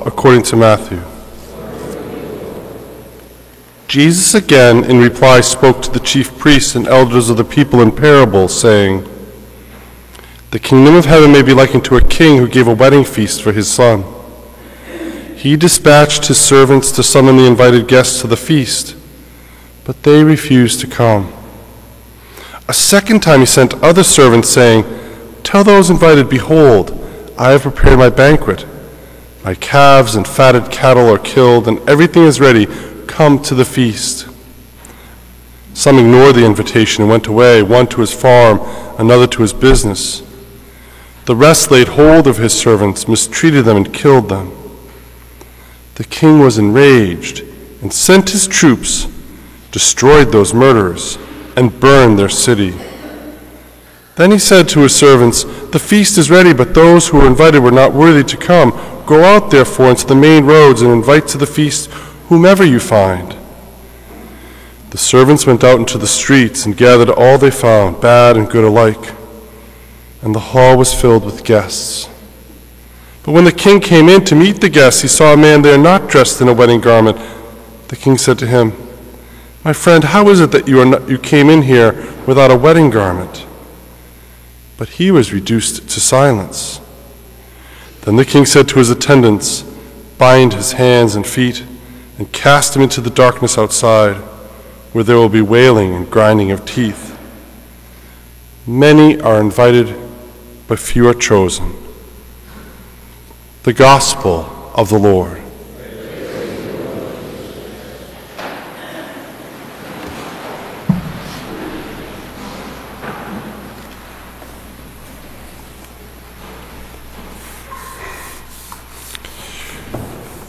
according to Matthew. Jesus again, in reply, spoke to the chief priests and elders of the people in parables, saying, "The kingdom of heaven may be likened to a king who gave a wedding feast for his son. He dispatched his servants to summon the invited guests to the feast, but they refused to come. A second time he sent other servants, saying, 'Tell those invited, behold, I have prepared my banquet. My calves and fatted cattle are killed, and everything is ready. Come to the feast.' Some ignored the invitation and went away, one to his farm, another to his business. The rest laid hold of his servants, mistreated them, and killed them. The king was enraged and sent his troops, destroyed those murderers, and burned their city. Then he said to his servants, 'The feast is ready, but those who were invited were not worthy to come. Go out, therefore, into the main roads and invite to the feast whomever you find.' The servants went out into the streets and gathered all they found, bad and good alike, and the hall was filled with guests. But when the king came in to meet the guests, he saw a man there not dressed in a wedding garment. The king said to him, 'My friend, how is it that you came in here without a wedding garment?' But he was reduced to silence. Then the king said to his attendants, 'Bind his hands and feet and cast him into the darkness outside, where there will be wailing and grinding of teeth. Many are invited, but few are chosen.'" The Gospel of the Lord.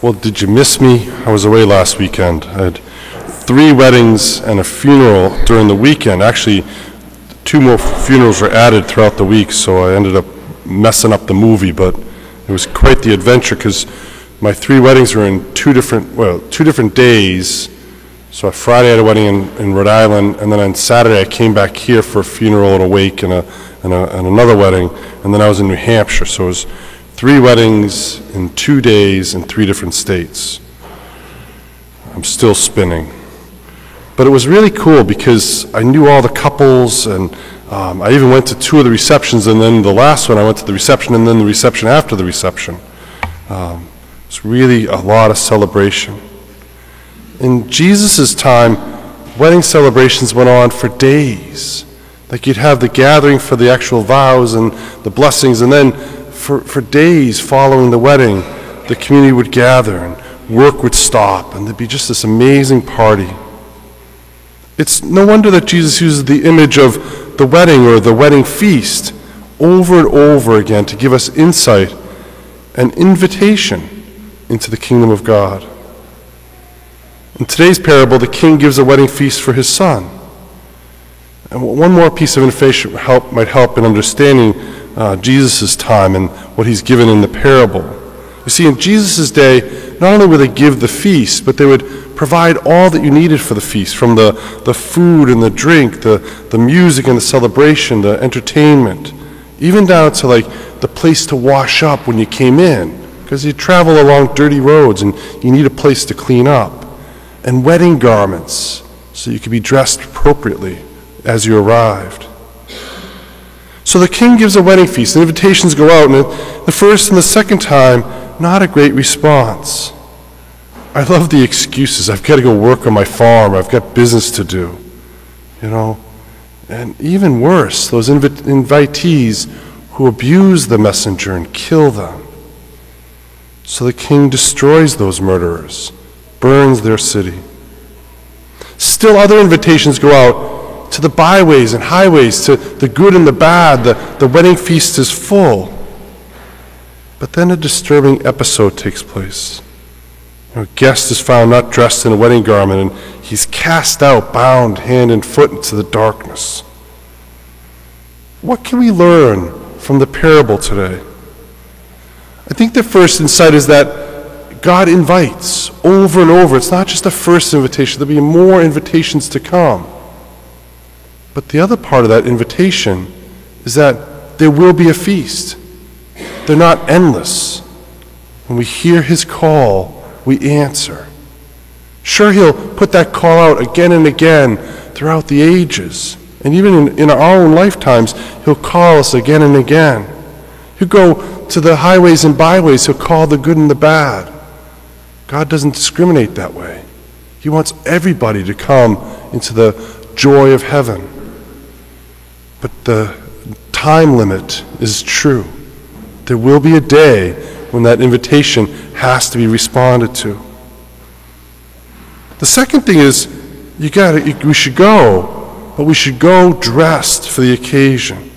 Well, did you miss me? I was away last weekend. I had 3 weddings and a funeral during the weekend. Actually, 2 more funerals were added throughout the week, so I ended up messing up the movie, but it was quite the adventure because my 3 weddings were in 2 different days. So on Friday I had a wedding in Rhode Island, and then on Saturday I came back here for a funeral and a wake and another wedding, and then I was in New Hampshire. So it was 3 weddings in 2 days in 3 different states. I'm still spinning. But it was really cool because I knew all the couples, and I even went to 2 of the receptions, and then the last one I went to the reception and then the reception after the reception. It's really a lot of celebration. In Jesus' time, wedding celebrations went on for days. Like you'd have the gathering for the actual vows and the blessings, and then for days following the wedding, the community would gather and work would stop, and there'd be just this amazing party. It's no wonder that Jesus uses the image of the wedding or the wedding feast over and over again to give us insight and invitation into the kingdom of God. In today's parable, the king gives a wedding feast for his son. And one more piece of information might help in understanding Jesus' time and what he's given in the parable. You see, in Jesus' day, not only would they give the feast, but they would provide all that you needed for the feast, from the food and the drink, the music and the celebration, the entertainment, even down to like the place to wash up when you came in, because you travel along dirty roads and you need a place to clean up, and wedding garments so you could be dressed appropriately as you arrived. So the king gives a wedding feast, and invitations go out, and the first and the second time, not a great response. I love the excuses. I've got to go work on my farm. I've got business to do, And even worse, those invitees who abuse the messenger and kill them. So the king destroys those murderers, burns their city. Still other invitations go out to the byways and highways, to the good and the bad. The wedding feast is full. But then a disturbing episode takes place. A guest is found not dressed in a wedding garment, and he's cast out, bound hand and foot, into the darkness. What can we learn from the parable today? I think the first insight is that God invites over and over. It's not just the first invitation. There'll be more invitations to come. But the other part of that invitation is that there will be a feast. They're not endless. When we hear his call, we answer. Sure, he'll put that call out again and again throughout the ages. And even in our own lifetimes, he'll call us again and again. He'll go to the highways and byways. He'll call the good and the bad. God doesn't discriminate that way. He wants everybody to come into the joy of heaven. But the time limit is true. There will be a day when that invitation has to be responded to. The second thing is, we should go, but we should go dressed for the occasion.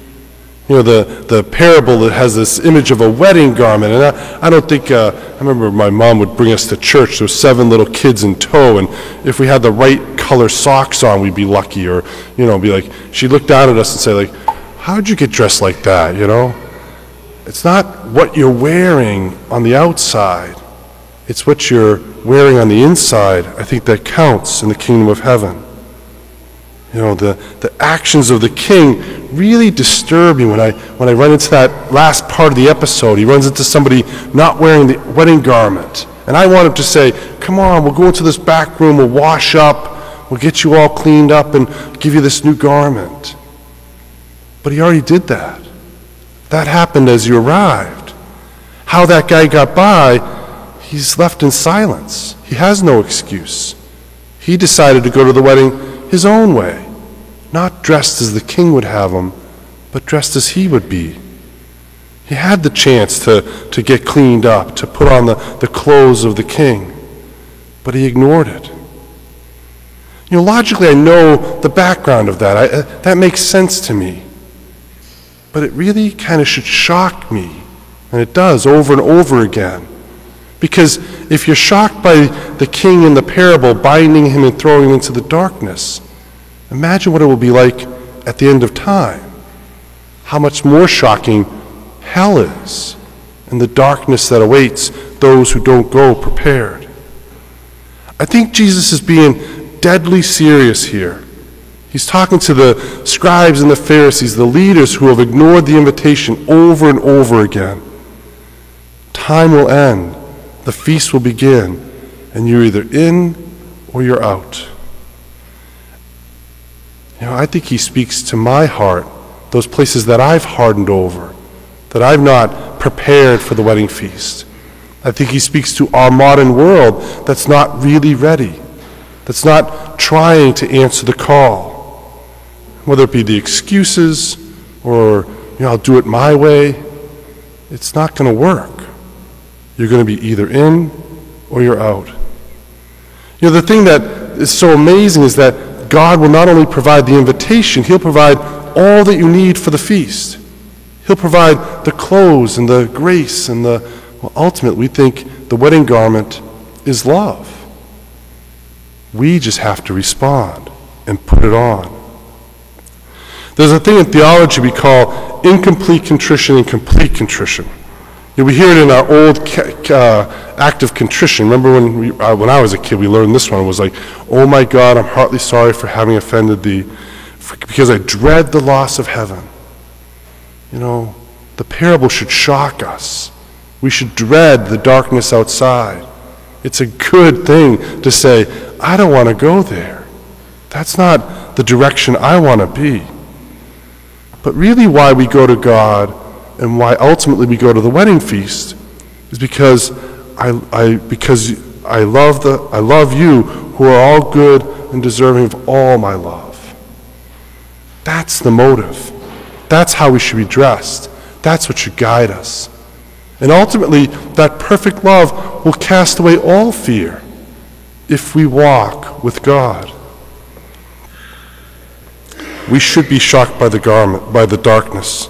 You know, the parable that has this image of a wedding garment, and I don't think, I remember my mom would bring us to church. There were 7 little kids in tow, and if we had the right color socks on, we'd be lucky, or, be like, she'd look down at us and say, like, how'd you get dressed like that, It's not what you're wearing on the outside. It's what you're wearing on the inside, I think, that counts in the kingdom of heaven. The actions of the king really disturb me when I run into that last part of the episode. He runs into somebody not wearing the wedding garment. And I want him to say, come on, we'll go into this back room, we'll wash up, we'll get you all cleaned up and give you this new garment. But he already did that. That happened as you arrived. How that guy got by, he's left in silence. He has no excuse. He decided to go to the wedding his own way, not dressed as the king would have him, but dressed as he would be. He had the chance to get cleaned up, to put on the clothes of the king, but he ignored it. Logically, I know the background of that. That makes sense to me. But it really kind of should shock me, and it does over and over again. Because if you're shocked by the king in the parable binding him and throwing him into the darkness, imagine what it will be like at the end of time. How much more shocking hell is, and the darkness that awaits those who don't go prepared. I think Jesus is being deadly serious here. He's talking to the scribes and the Pharisees, the leaders who have ignored the invitation over and over again. Time will end. The feast will begin, and you're either in or you're out. I think he speaks to my heart, those places that I've hardened over, that I've not prepared for the wedding feast. I think he speaks to our modern world that's not really ready, that's not trying to answer the call. Whether it be the excuses or, I'll do it my way, it's not going to work. You're going to be either in or you're out. The thing that is so amazing is that God will not only provide the invitation, he'll provide all that you need for the feast. He'll provide the clothes and the grace and ultimately, we think the wedding garment is love. We just have to respond and put it on. There's a thing in theology we call incomplete contrition and complete contrition. We hear it in our old act of contrition. Remember when I was a kid, we learned this one. It was like, oh my God, I'm heartily sorry for having offended thee, because I dread the loss of heaven. The parable should shock us. We should dread the darkness outside. It's a good thing to say, I don't want to go there. That's not the direction I want to be. But really why we go to God and why ultimately we go to the wedding feast is because I love you who are all good and deserving of all my love. That's the motive. That's how we should be dressed. That's what should guide us. And ultimately, that perfect love will cast away all fear if we walk with God. We should be shocked by the darkness.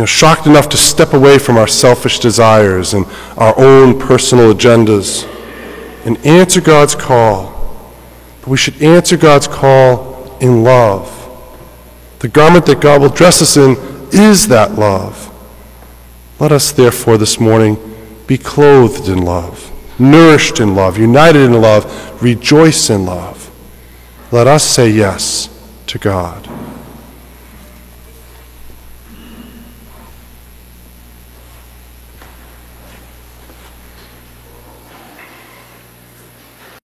Shocked enough to step away from our selfish desires and our own personal agendas and answer God's call. But we should answer God's call in love. The garment that God will dress us in is that love. Let us therefore this morning be clothed in love, nourished in love, united in love, rejoice in love. Let us say yes to God.